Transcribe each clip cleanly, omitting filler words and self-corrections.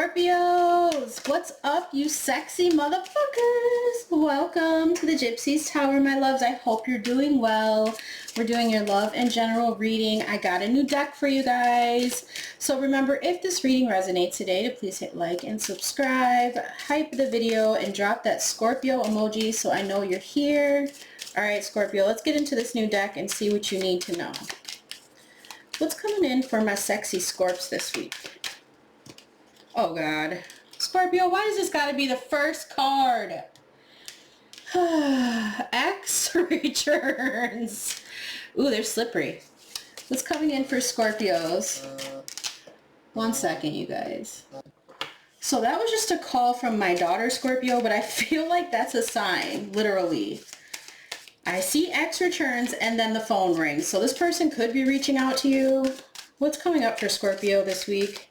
Scorpios, what's up, you sexy motherfuckers? Welcome to the Gypsy's Tower, my loves. I hope you're doing well. We're doing your love and general reading. I got a new deck for you guys. So remember, if this reading resonates today, to please hit like and subscribe, hype the video, and drop that Scorpio emoji so I know you're here. All right, Scorpio, let's get into this new deck and see what you need to know. What's coming in for my sexy Scorps this week? Oh God. Scorpio, why does this gotta be the first card? X returns. Ooh, they're slippery. What's coming in for Scorpios? 1 second, you guys. So that was just a call from my daughter, Scorpio, but I feel like that's a sign, literally. I see X returns and then the phone rings. So this person could be reaching out to you. What's coming up for Scorpio this week?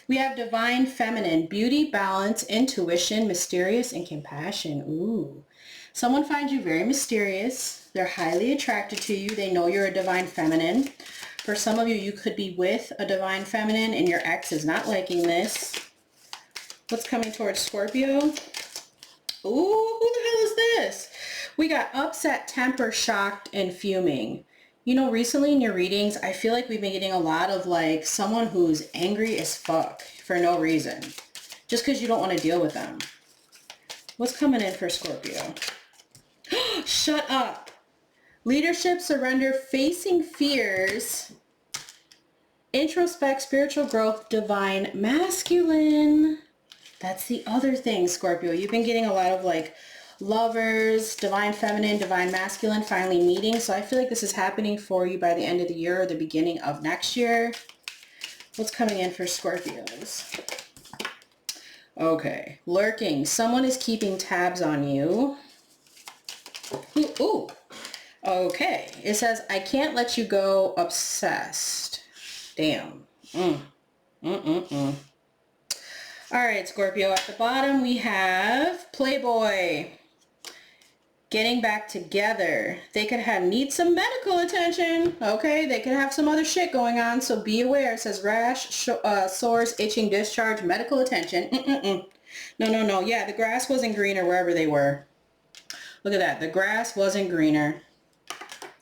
We have divine feminine, beauty, balance, intuition, mysterious, and compassion. Ooh. Someone finds you very mysterious. They're highly attracted to you. They know you're a divine feminine. For some of you, you could be with a divine feminine and your ex is not liking this. What's coming towards Scorpio? Ooh, who the hell is this? We got upset, temper, shocked, and fuming. You know, recently in your readings, I feel like we've been getting a lot of like someone who's angry as fuck for no reason. Just because you don't want to deal with them. What's coming in for Scorpio? Shut up. Leadership, surrender, facing fears, introspect, spiritual growth, divine masculine. That's the other thing, Scorpio. You've been getting a lot of like lovers, divine feminine, divine masculine finally meeting. So I feel like this is happening for you by the end of the year or the beginning of next year. What's coming in for Scorpios? Okay, lurking. Someone is keeping tabs on you. Ooh. Okay, it says, I can't let you go, obsessed. Damn. All right, Scorpio, at the bottom we have Playboy. Getting back together. They could need some medical attention. Okay, they could have some other shit going on, so be aware. It says rash, sores, itching, discharge, medical attention. No. Yeah, the grass wasn't greener wherever they were. Look at that. The grass wasn't greener.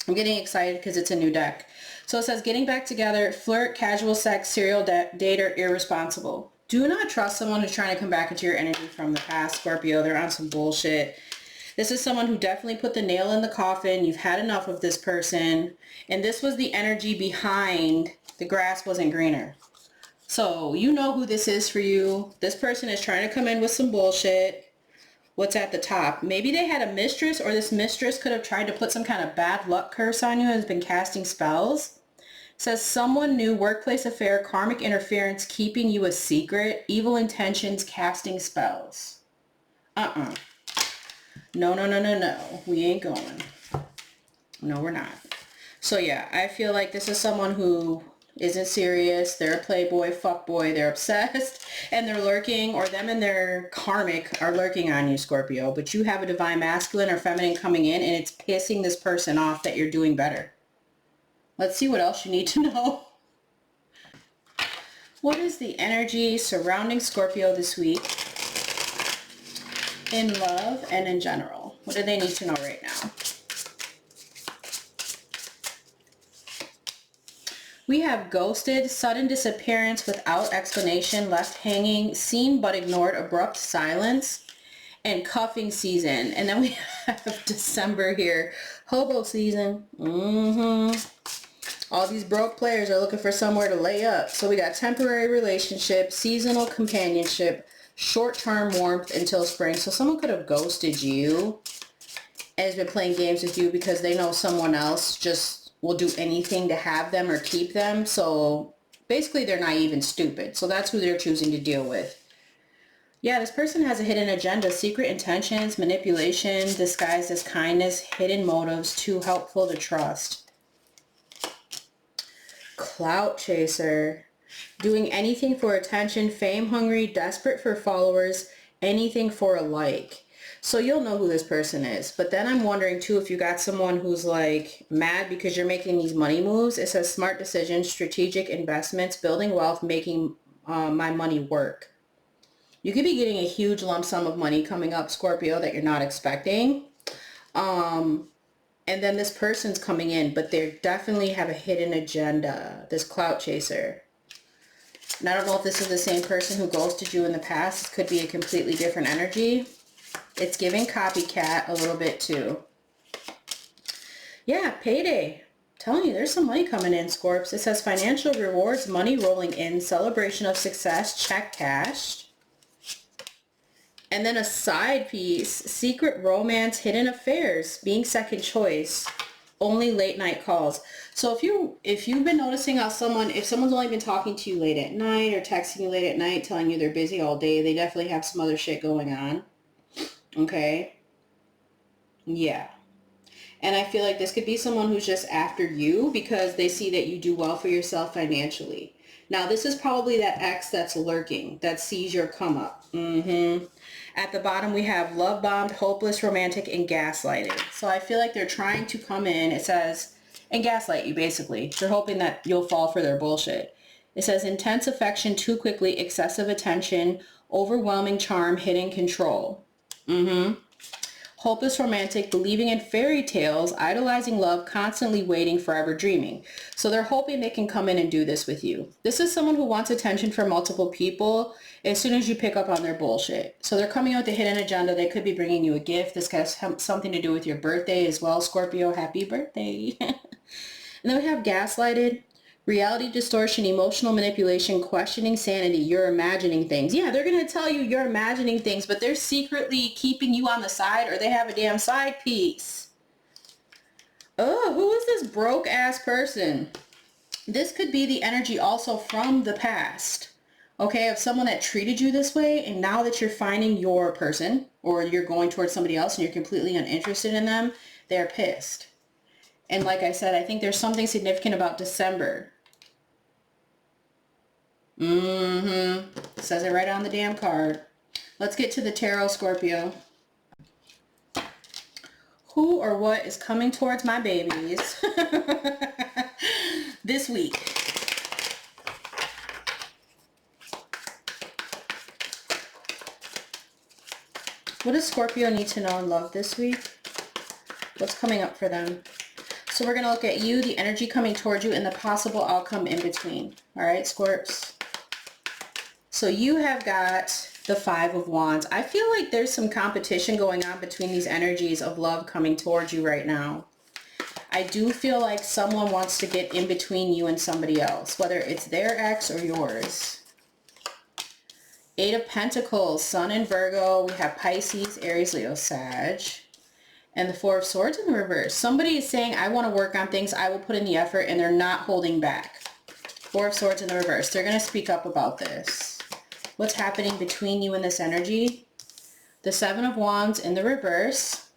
I'm getting excited because it's a new deck. So it says getting back together, flirt, casual sex, serial dater, irresponsible. Do not trust someone who's trying to come back into your energy from the past, Scorpio. They're on some bullshit. This is someone who definitely put the nail in the coffin. You've had enough of this person. And this was the energy behind the grass wasn't greener. So you know who this is for you. This person is trying to come in with some bullshit. What's at the top? Maybe they had a mistress, or this mistress could have tried to put some kind of bad luck curse on you and has been casting spells. It says someone new, workplace affair, karmic interference, keeping you a secret, evil intentions, casting spells. No. We ain't going. No, we're not. So yeah, I feel like this is someone who isn't serious. They're a playboy, fuckboy. They're obsessed and they're lurking, or them and their karmic are lurking on you, Scorpio. But you have a divine masculine or feminine coming in and it's pissing this person off that you're doing better. Let's see what else you need to know. What is the energy surrounding Scorpio this week? In love and in general. What do they need to know right now? We have ghosted, sudden disappearance without explanation, left hanging, seen but ignored, abrupt silence, and cuffing season. And then we have December here. Hobo season. All these broke players are looking for somewhere to lay up. So we got temporary relationship, seasonal companionship, short-term warmth until spring. So someone could have ghosted you and has been playing games with you because they know someone else just will do anything to have them or keep them. So basically they're naive and stupid. So that's who they're choosing to deal with. Yeah, this person has a hidden agenda, secret intentions, manipulation, disguised as kindness, hidden motives, too helpful to trust. Clout chaser. Doing anything for attention, fame hungry, desperate for followers, anything for a like. So you'll know who this person is. But then I'm wondering too if you got someone who's like mad because you're making these money moves. It says smart decisions, strategic investments, building wealth, making my money work. You could be getting a huge lump sum of money coming up, Scorpio, that you're not expecting. And then this person's coming in, but they definitely have a hidden agenda, this clout chaser. And I don't know if this is the same person who ghosted you in the past. It could be a completely different energy. It's giving copycat a little bit too. Yeah, payday. Telling you, there's some money coming in, Scorps. It says financial rewards, money rolling in, celebration of success, check cashed. And then a side piece, secret romance, hidden affairs, being second choice, only late night calls. So if you've been noticing how if someone's only been talking to you late at night or texting you late at night, telling you they're busy all day, they definitely have some other shit going on. Okay? Yeah. And I feel like this could be someone who's just after you because they see that you do well for yourself financially. Now, this is probably that ex that's lurking, that sees your come up. At the bottom, we have love bombed, hopeless, romantic, and gaslighted. So I feel like they're trying to come in, it says, and gaslight you, basically. They're hoping that you'll fall for their bullshit. It says intense affection, too quickly, excessive attention, overwhelming charm, hidden control. Hopeless romantic, believing in fairy tales, idolizing love, constantly waiting, forever dreaming. So they're hoping they can come in and do this with you. This is someone who wants attention from multiple people as soon as you pick up on their bullshit. So they're coming out with a hidden agenda. They could be bringing you a gift. This has something to do with your birthday as well, Scorpio. Happy birthday. And then we have gaslighted, reality distortion, emotional manipulation, questioning sanity, you're imagining things. Yeah, they're going to tell you you're imagining things, but they're secretly keeping you on the side, or they have a damn side piece. Oh, who is this broke ass person? This could be the energy also from the past. Okay, of someone that treated you this way, and now that you're finding your person, or you're going towards somebody else and you're completely uninterested in them, they're pissed. And like I said, I think there's something significant about December. It says it right on the damn card. Let's get to the tarot, Scorpio. Who or what is coming towards my babies this week? What does Scorpio need to know in love this week? What's coming up for them? So we're going to look at you, the energy coming towards you, and the possible outcome in between. All right, Scorps? So you have got the Five of Wands. I feel like there's some competition going on between these energies of love coming towards you right now. I do feel like someone wants to get in between you and somebody else, whether it's their ex or yours. Eight of Pentacles, Sun in Virgo. We have Pisces, Aries, Leo, Sag. And the Four of Swords in the reverse. Somebody is saying, I want to work on things, I will put in the effort, and they're not holding back. Four of Swords in the reverse. They're going to speak up about this. What's happening between you and this energy? The Seven of Wands in the reverse.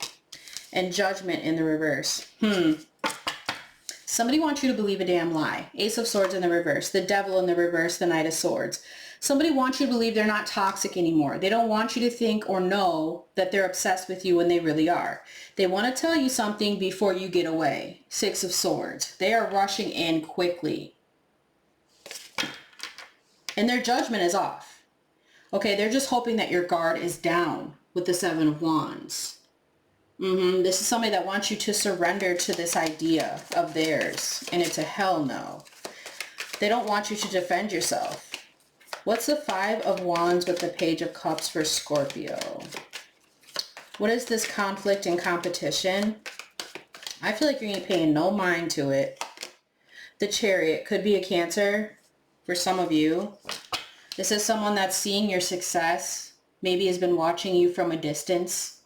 And Judgment in the reverse. Somebody wants you to believe a damn lie. Ace of Swords in the reverse. The Devil in the reverse. The Knight of Swords. Somebody wants you to believe they're not toxic anymore. They don't want you to think or know that they're obsessed with you when they really are. They want to tell you something before you get away. Six of Swords. They are rushing in quickly. And their judgment is off. Okay, they're just hoping that your guard is down with the Seven of Wands. This is somebody that wants you to surrender to this idea of theirs. And it's a hell no. They don't want you to defend yourself. What's the Five of Wands with the Page of Cups for Scorpio? What is this conflict and competition? I feel like you're paying no mind to it. The Chariot could be a Cancer for some of you. This is someone that's seeing your success, maybe has been watching you from a distance.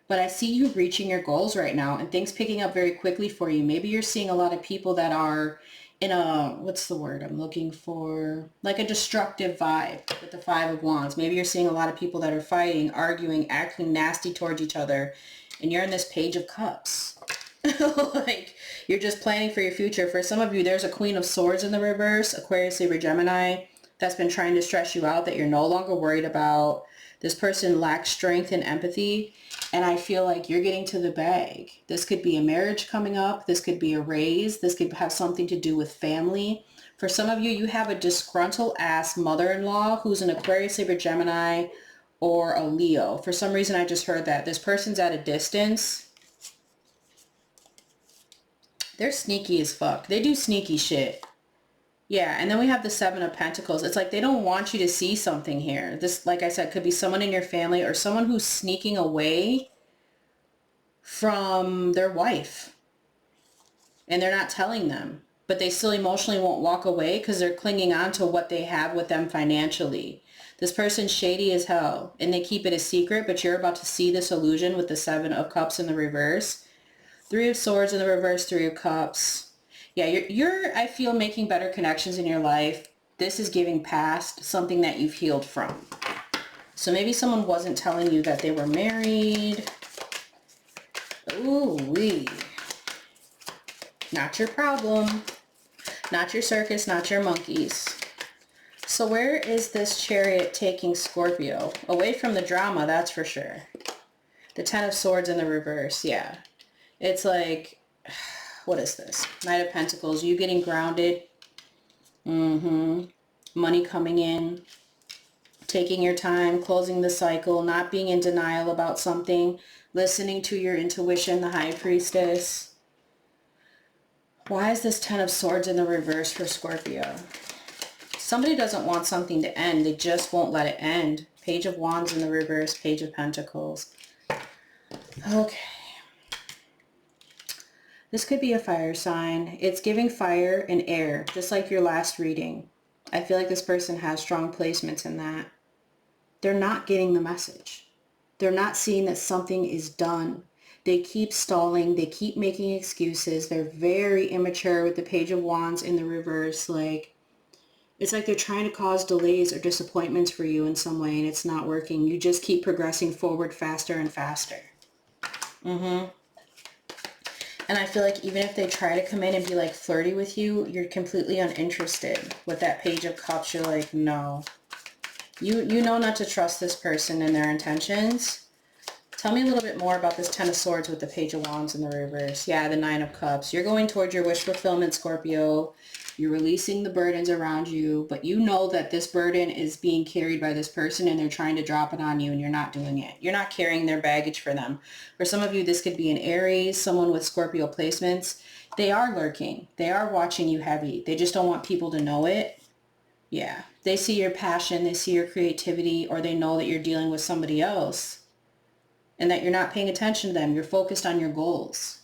But I see you reaching your goals right now and things picking up very quickly for you. Maybe you're seeing a lot of people that are in a, what's the word I'm looking for? Like a destructive vibe with the Five of Wands. Maybe you're seeing a lot of people that are fighting, arguing, acting nasty towards each other. And you're in this Page of Cups. Like, you're just planning for your future. For some of you, there's a Queen of Swords in the reverse, Aquarius, Libra, Gemini, that's been trying to stress you out, that you're no longer worried about. This person lacks strength and empathy. And I feel like you're getting to the bag. This could be a marriage coming up. This could be a raise. This could have something to do with family. For some of you, you have a disgruntled ass mother-in-law who's an Aquarius, Libra, Gemini, or a Leo. For some reason, I just heard that. This person's at a distance. They're sneaky as fuck. They do sneaky shit. Yeah, and then we have the Seven of Pentacles. It's like they don't want you to see something here. This, like I said, could be someone in your family or someone who's sneaking away from their wife. And they're not telling them. But they still emotionally won't walk away because they're clinging on to what they have with them financially. This person's shady as hell. And they keep it a secret, but you're about to see this illusion with the Seven of Cups in the reverse. Three of Swords in the reverse, Three of Cups. Yeah, you're, I feel, making better connections in your life. This is giving past something that you've healed from. So maybe someone wasn't telling you that they were married. Ooh-wee. Not your problem. Not your circus, not your monkeys. So where is this Chariot taking Scorpio? Away from the drama, that's for sure. The Ten of Swords in the reverse, yeah. It's like... What is this? Knight of Pentacles. You getting grounded. Money coming in. Taking your time. Closing the cycle. Not being in denial about something. Listening to your intuition. The High Priestess. Why is this Ten of Swords in the reverse for Scorpio? Somebody doesn't want something to end. They just won't let it end. Page of Wands in the reverse. Page of Pentacles. Okay. This could be a fire sign. It's giving fire and air, just like your last reading. I feel like this person has strong placements in that. They're not getting the message. They're not seeing that something is done. They keep stalling. They keep making excuses. They're very immature with the Page of Wands in the reverse. Like, it's like they're trying to cause delays or disappointments for you in some way, and it's not working. You just keep progressing forward faster and faster. And I feel like even if they try to come in and be like flirty with you, you're completely uninterested. With that Page of Cups, you're like, no. You know not to trust this person and their intentions. Tell me a little bit more about this Ten of Swords with the Page of Wands in the reverse. Yeah, the Nine of Cups. You're going towards your wish fulfillment, Scorpio. You're releasing the burdens around you, but you know that this burden is being carried by this person and they're trying to drop it on you and you're not doing it. You're not carrying their baggage for them. For some of you, this could be an Aries, someone with Scorpio placements. They are lurking. They are watching you heavy. They just don't want people to know it. Yeah. They see your passion, they see your creativity, or they know that you're dealing with somebody else and that you're not paying attention to them. You're focused on your goals.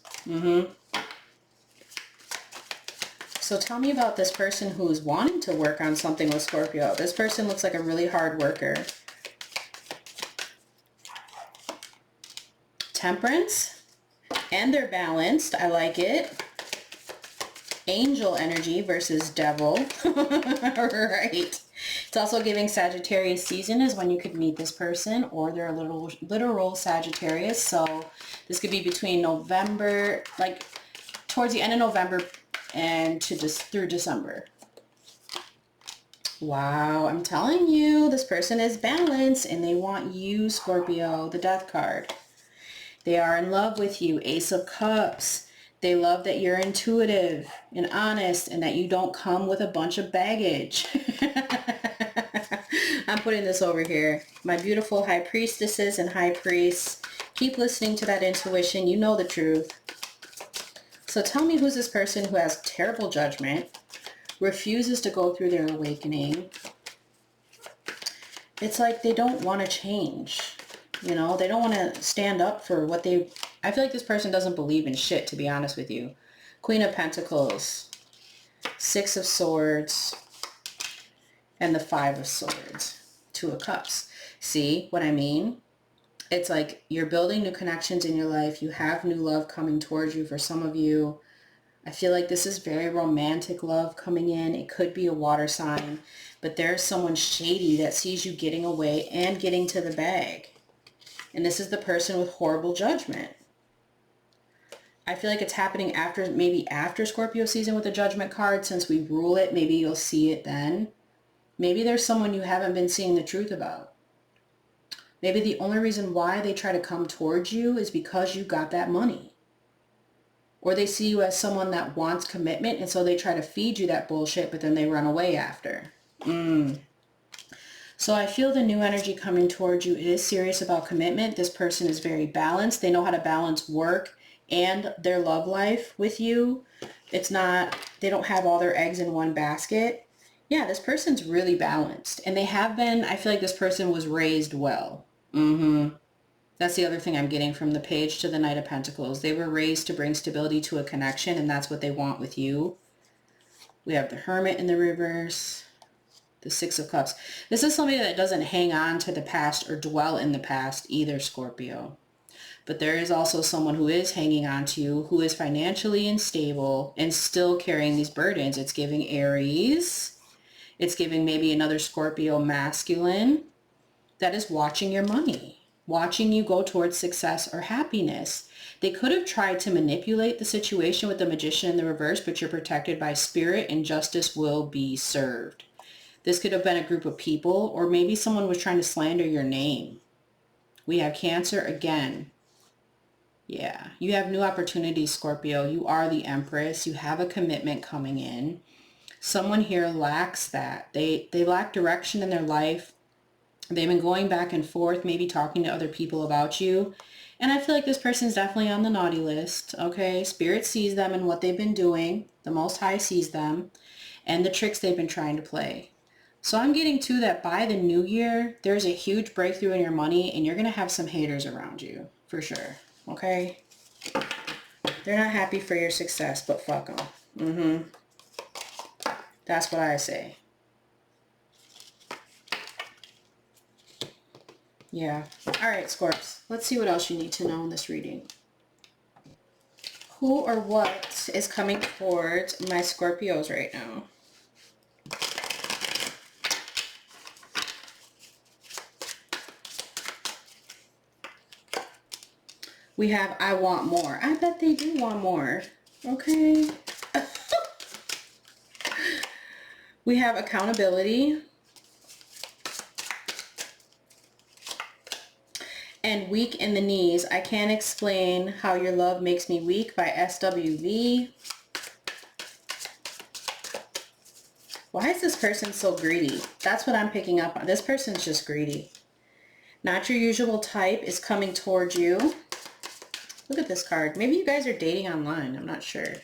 So tell me about this person who's wanting to work on something with Scorpio. This person looks like a really hard worker. Temperance. And they're balanced. I like it. Angel energy versus devil. Right. It's also giving Sagittarius season is when you could meet this person, or they're a literal Sagittarius. So this could be between November, like towards the end of November and to just through December. Wow, I'm telling you, this person is balanced and they want you, Scorpio, the Death card. They are in love with you, Ace of Cups. They love that you're intuitive and honest and that you don't come with a bunch of baggage. I'm putting this over here. My beautiful High Priestesses and High Priests, keep listening to that intuition. You know the truth. So tell me, who's this person who has terrible judgment, refuses to go through their awakening? It's like they don't want to change. You know, they don't want to stand up for what they... I feel like this person doesn't believe in shit, to be honest with you. Queen of Pentacles, Six of Swords, and the Five of Swords, Two of Cups. See what I mean? It's like you're building new connections in your life. You have new love coming towards you for some of you. I feel like this is very romantic love coming in. It could be a water sign, but there's someone shady that sees you getting away and getting to the bag. And this is the person with horrible judgment. I feel like it's happening after, maybe after Scorpio season with the Judgment card. Since we rule it, maybe you'll see it then. Maybe there's someone you haven't been seeing the truth about. Maybe the only reason why they try to come towards you is because you got that money. Or they see you as someone that wants commitment, and so they try to feed you that bullshit, but then they run away after. So I feel the new energy coming towards you. It is serious about commitment. This person is very balanced. They know how to balance work and their love life with you. It's not, they don't have all their eggs in one basket. Yeah, this person's really balanced. And they have been, I feel like this person was raised well. That's the other thing I'm getting from the page to the Knight of Pentacles. They were raised to bring stability to a connection, and that's what they want with you. We have the Hermit in the reverse. The Six of Cups. This is somebody that doesn't hang on to the past or dwell in the past either, Scorpio. But there is also someone who is hanging on to you, who is financially unstable and still carrying these burdens. It's giving Aries. It's giving maybe another Scorpio masculine that is watching your money, watching you go towards success or happiness. They could have tried to manipulate the situation with the Magician in the reverse, but you're protected by spirit and justice will be served. This could have been a group of people, or maybe someone was trying to slander your name. We have Cancer again. Yeah, you have new opportunities, Scorpio. You are the Empress. You have a commitment coming in. Someone here lacks that. They lack direction in their life. They've been going back and forth, maybe talking to other people about you. And I feel like this person's definitely on the naughty list, okay? Spirit sees them and what they've been doing. The Most High sees them and the tricks they've been trying to play. So I'm getting to that by the new year, there's a huge breakthrough in your money and you're going to have some haters around you, for sure, okay? They're not happy for your success, but fuck them. That's what I say. Yeah. All right, Scorps. Let's see what else you need to know in this reading. Who or what is coming towards my Scorpios right now? We have I want more. I bet they do want more. Okay. We have accountability. And weak in the knees. I can't explain how your love makes me weak by SWV. Why is this person so greedy? That's what I'm picking up on. This person's just greedy. Not your usual type is coming towards you. Look at this card. Maybe you guys are dating online. I'm not sure.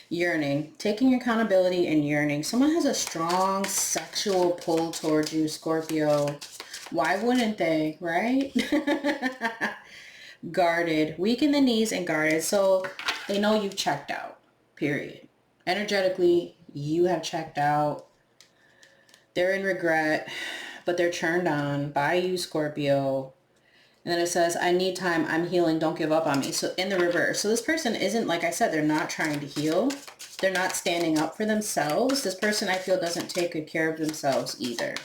Yearning. Taking accountability and yearning. Someone has a strong sexual pull towards you, Scorpio. Why wouldn't they, right? Guarded. Weak in the knees and guarded. So they know you've checked out. Period. Energetically, you have checked out. They're in regret, but they're turned on by you, Scorpio. And then it says, I need time. I'm healing. Don't give up on me. So in the reverse. So this person isn't, like I said, they're not trying to heal. They're not standing up for themselves. This person, I feel, doesn't take good care of themselves either.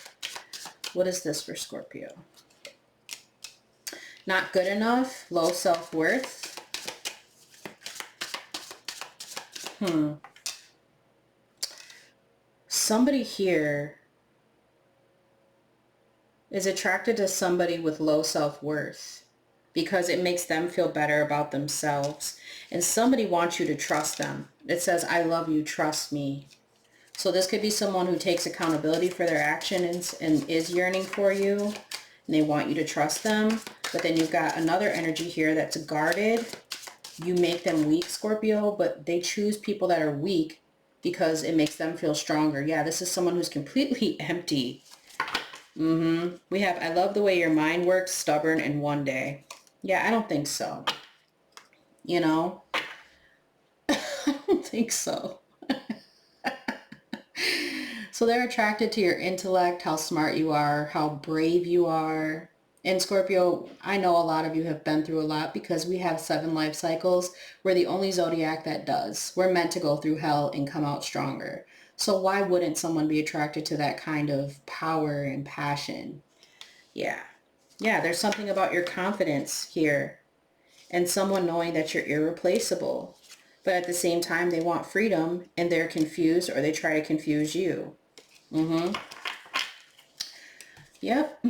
What is this for Scorpio? Not good enough. Low self-worth. Somebody here is attracted to somebody with low self-worth because it makes them feel better about themselves. And somebody wants you to trust them. It says, I love you, trust me. So this could be someone who takes accountability for their actions and is yearning for you. And they want you to trust them. But then you've got another energy here that's guarded. You make them weak, Scorpio, but they choose people that are weak because it makes them feel stronger. Yeah, this is someone who's completely empty. We have, I love the way your mind works, stubborn, and one day. Yeah, I don't think so. You know? I don't think so. So they're attracted to your intellect, how smart you are, how brave you are. And Scorpio, I know a lot of you have been through a lot because we have 7 life cycles. We're the only zodiac that does. We're meant to go through hell and come out stronger. So why wouldn't someone be attracted to that kind of power and passion? Yeah. Yeah, there's something about your confidence here and someone knowing that you're irreplaceable. But at the same time, they want freedom and they're confused or they try to confuse you. Yep.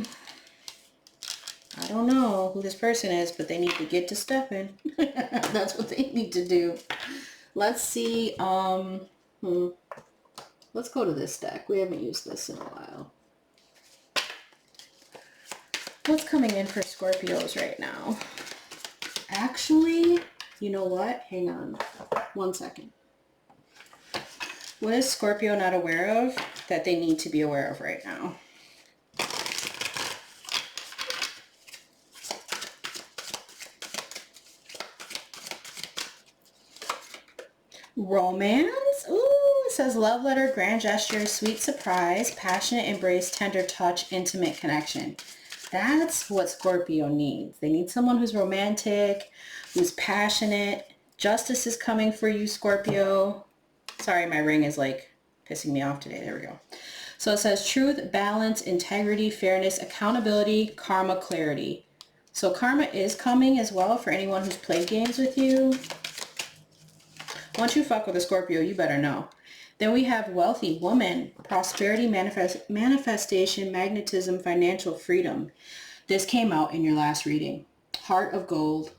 I don't know who this person is, but they need to get to stepping. That's what they need to do. Let's see. Let's go to this deck. We haven't used this in a while. What's coming in for Scorpios right now? Actually, you know what? Hang on 1 second. What is Scorpio not aware of that they need to be aware of right now? Romance? Ooh, it says love letter, grand gesture, sweet surprise, passionate embrace, tender touch, intimate connection. That's what Scorpio needs. They need someone who's romantic, who's passionate. Justice is coming for you, Scorpio. Sorry, my ring is like pissing me off today. There we go. So it says truth, balance, integrity, fairness, accountability, karma, clarity. So karma is coming as well for anyone who's played games with you. Once you fuck with a Scorpio, you better know. Then we have wealthy woman, prosperity, manifestation, magnetism, financial freedom. This came out in your last reading. Heart of gold,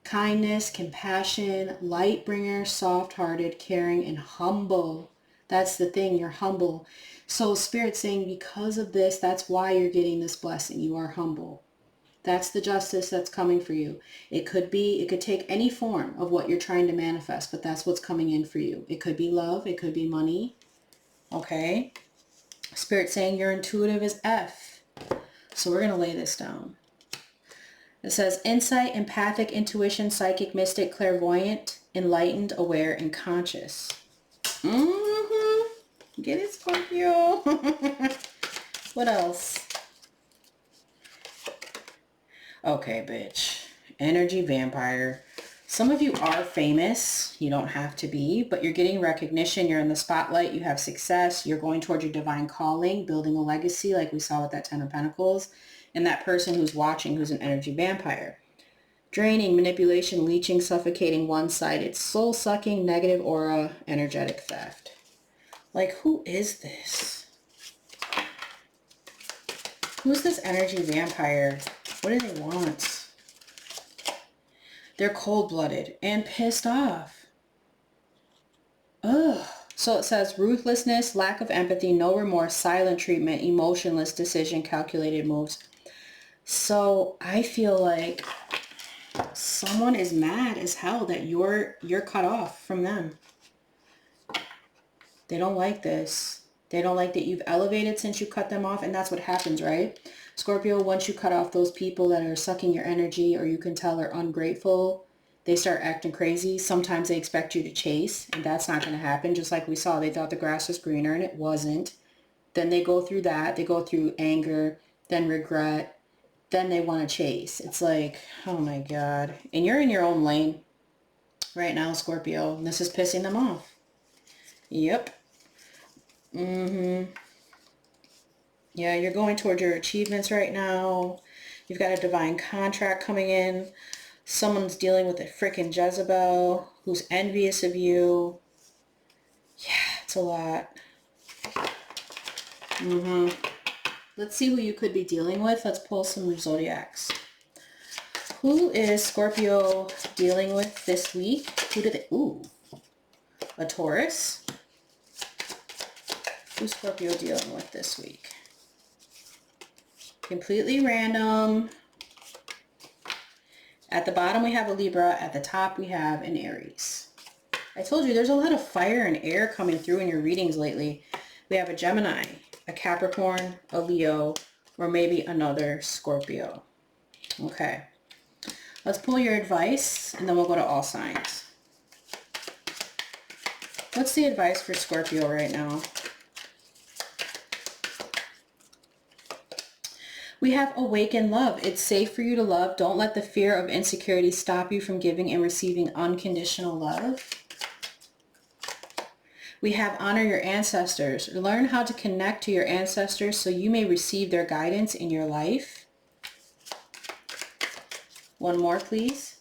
kindness, compassion, light bringer, soft-hearted, caring, and humble. That's the thing, you're humble. So Spirit's saying because of this, that's why you're getting this blessing. You are humble. That's the justice that's coming for you. It could take any form of what you're trying to manifest, but that's what's coming in for you. It could be love. It could be money. Okay. Spirit saying you're intuitive as F. So we're going to lay this down. It says insight, empathic, intuition, psychic, mystic, clairvoyant, enlightened, aware, and conscious. Get it, Scorpio? What else? Okay, bitch. Energy vampire. Some of you are famous. You don't have to be, but you're getting recognition. You're in the spotlight. You have success. You're going towards your divine calling, building a legacy like we saw with that 10 of Pentacles. And that person who's watching, who's an energy vampire. Draining, manipulation, leeching, suffocating, one-sided, soul-sucking, negative aura, energetic theft. Like, who is this? Who's this energy vampire? What do they want? They're cold-blooded and pissed off. Ugh. So it says ruthlessness, lack of empathy, no remorse, silent treatment, emotionless decision, calculated moves. So I feel like someone is mad as hell that you're cut off from them. They don't like this. They don't like that you've elevated since you cut them off, and that's what happens, right? Scorpio, once you cut off those people that are sucking your energy or you can tell are ungrateful, they start acting crazy. Sometimes they expect you to chase, and that's not going to happen. Just like we saw, they thought the grass was greener and it wasn't. Then they go through that. They go through anger, then regret, then they want to chase. It's like, oh my God. And you're in your own lane right now, Scorpio, and this is pissing them off. Yep. Yeah, you're going toward your achievements right now. You've got a divine contract coming in. Someone's dealing with a freaking Jezebel who's envious of you. Yeah, it's a lot. Let's see who you could be dealing with. Let's pull some zodiacs. Who is Scorpio dealing with this week? Who did they... Ooh. A Taurus. Who's Scorpio dealing with this week? Completely random. At the bottom we have a Libra. At the top we have an Aries. I told you there's a lot of fire and air coming through in your readings lately. We have a Gemini, a Capricorn, a Leo, or maybe another Scorpio. Okay. Let's pull your advice and then we'll go to all signs. What's the advice for Scorpio right now? We have awaken love. It's safe for you to love. Don't let the fear of insecurity stop you from giving and receiving unconditional love. We have honor your ancestors. Learn how to connect to your ancestors so you may receive their guidance in your life. One more, please.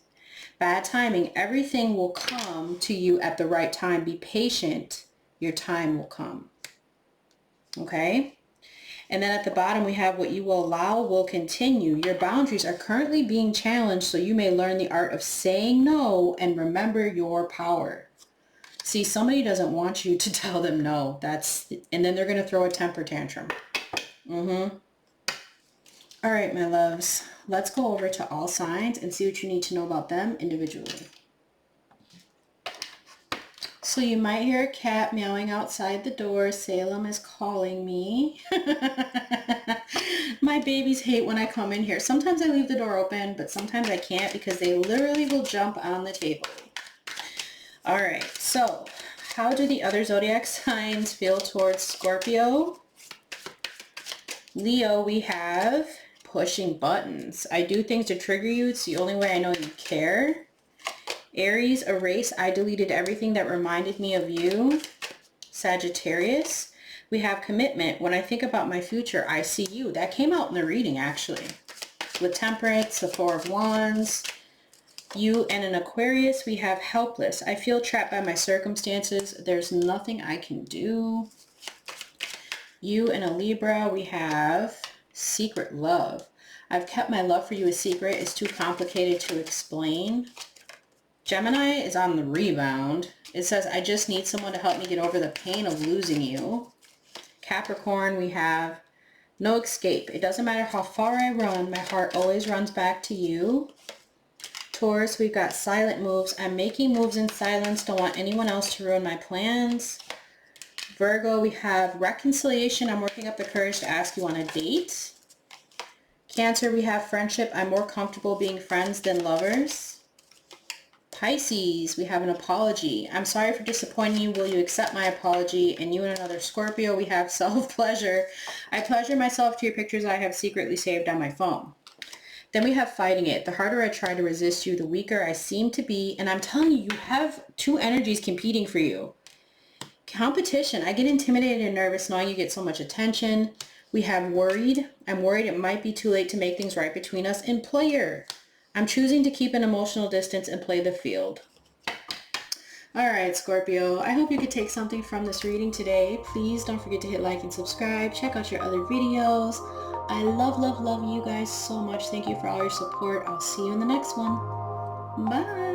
Bad timing. Everything will come to you at the right time. Be patient. Your time will come. Okay? And then at the bottom we have what you will allow will continue. Your boundaries are currently being challenged so you may learn the art of saying no and remember your power. See, somebody doesn't want you to tell them no. And then they're going to throw a temper tantrum. All right, my loves. Let's go over to all signs and see what you need to know about them individually. So you might hear a cat meowing outside the door. Salem is calling me. My babies hate when I come in here. Sometimes I leave the door open, but sometimes I can't because they literally will jump on the table. All right, so how do the other zodiac signs feel towards Scorpio? Leo, we have pushing buttons. I do things to trigger you. It's the only way I know you care. Aries, erase. I deleted everything that reminded me of you. Sagittarius, we have commitment. When I think about my future, I see you. That came out in the reading, actually. With Temperance, the Four of Wands. You and an Aquarius, we have helpless. I feel trapped by my circumstances. There's nothing I can do. You and a Libra, we have secret love. I've kept my love for you a secret. It's too complicated to explain. Gemini is on the rebound. It says, I just need someone to help me get over the pain of losing you. Capricorn, we have no escape. It doesn't matter how far I run, my heart always runs back to you. Taurus, we've got silent moves. I'm making moves in silence. Don't want anyone else to ruin my plans. Virgo, we have reconciliation. I'm working up the courage to ask you on a date. Cancer, we have friendship. I'm more comfortable being friends than lovers. Pisces, we have an apology. I'm sorry for disappointing you. Will you accept my apology? And you and another Scorpio, we have self-pleasure. I pleasure myself to your pictures I have secretly saved on my phone. Then we have fighting it. The harder I try to resist you, the weaker I seem to be. And I'm telling you, you have two energies competing for you. Competition. I get intimidated and nervous knowing you get so much attention. We have worried. I'm worried it might be too late to make things right between us. And player. I'm choosing to keep an emotional distance and play the field. All right, Scorpio, I hope you could take something from this reading today. Please don't forget to hit like and subscribe. Check out your other videos. I love, love, love you guys so much. Thank you for all your support. I'll see you in the next one. Bye.